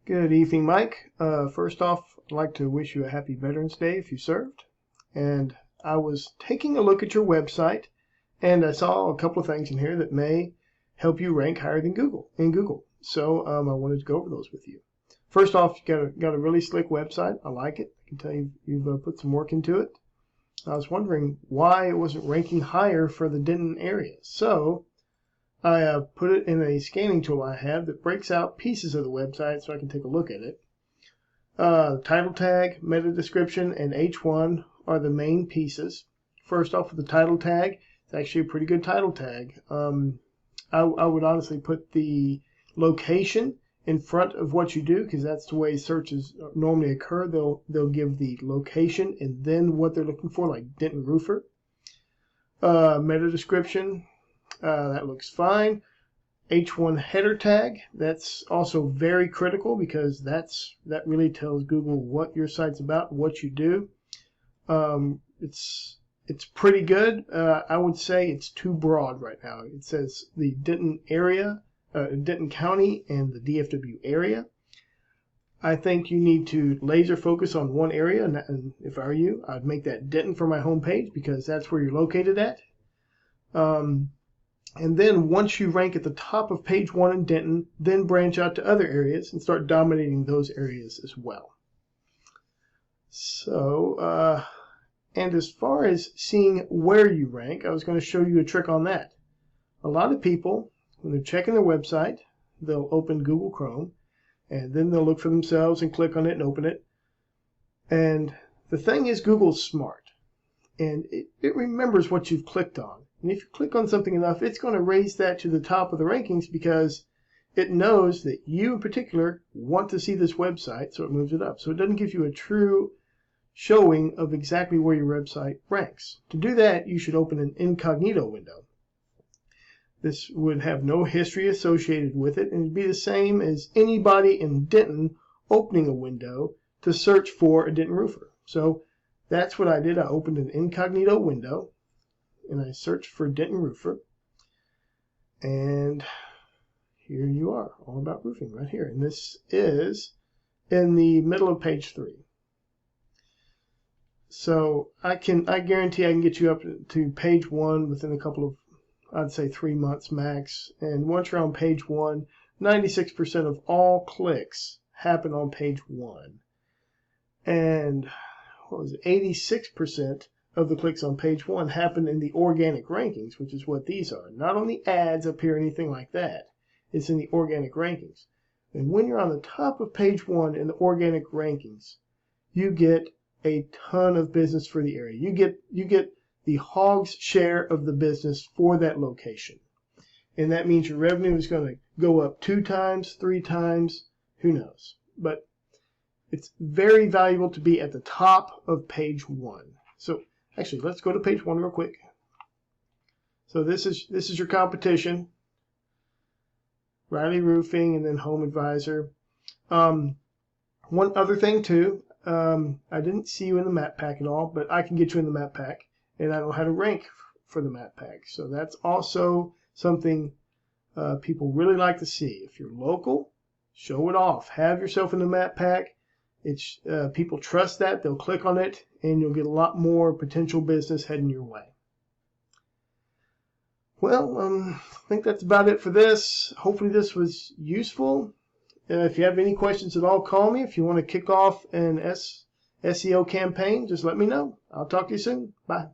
Good evening, Mike. First off, I'd like to wish you a happy Veterans Day if you served. And I was taking a look at your website, and I saw a couple of things in here that may help you rank higher than Google. So I wanted to go over those with you. First off, you got a really slick website. I like it. I can tell you've put some work into it. I was wondering why it wasn't ranking higher for the Denton area. So I put it in a scanning tool I have that breaks out pieces of the website so I can take a look at it. Title tag, meta description, and H1 are the main pieces. First off with the title tag, it's actually a pretty good title tag. I would honestly put the location in front of what you do because that's the way searches normally occur. They'll give the location and then what they're looking for, like Denton Roofer. Meta description, that looks fine. H1 header tag, that's also very critical because that really tells Google what your site's about, what you do. It's pretty good. I would say it's too broad right now. It says the Denton area, Denton County, and the DFW area. I think you need to laser focus on one area, and if I were you, I'd make that Denton for my homepage because that's where you're located at. And then once you rank at the top of page 1 in Denton, then branch out to other areas and start dominating those areas as well. So, and as far as seeing where you rank, I was going to show you a trick on that. A lot of people, when they're checking their website, they'll open Google Chrome, and then they'll look for themselves and click on it and open it. And the thing is, Google's smart, and it remembers what you've clicked on. And if you click on something enough, it's going to raise that to the top of the rankings because it knows that you in particular want to see this website, so it moves it up. So it doesn't give you a true showing of exactly where your website ranks. To do that, you should open an incognito window. This would have no history associated with it, and it'd be the same as anybody in Denton opening a window to search for a Denton roofer. So that's what I did. I opened an incognito window, and I searched for Denton roofer, and here you are, all about roofing right here. And this is in the middle of page 3. So I guarantee I can get you up to page 1 within a couple of, I'd say 3 months max. And once you're on page 1, 96% of all clicks happen on page 1. And what was it? 86% of the clicks on page 1 happen in the organic rankings, which is what these are. Not on the ads up here or anything like that. It's in the organic rankings. And when you're on the top of page 1 in the organic rankings, you get a ton of business for the area. You get the hog's share of the business for that location. And that means your revenue is going to go up 2 times, 3 times, who knows. But it's very valuable to be at the top of page 1. So actually, let's go to page 1 real quick. So this is your competition. Riley Roofing and then Home Advisor. One other thing too, I didn't see you in the map pack at all, but I can get you in the map pack, and I know how to rank for the map pack. So that's also something people really like to see. If you're local, show it off. Have yourself in the map pack. It's people trust that. They'll click on it, and you'll get a lot more potential business heading your way. Well, I think that's about it for this. Hopefully this was useful. If you have any questions at all, call me. If you want to kick off an SEO campaign, just let me know. I'll talk to you soon. Bye.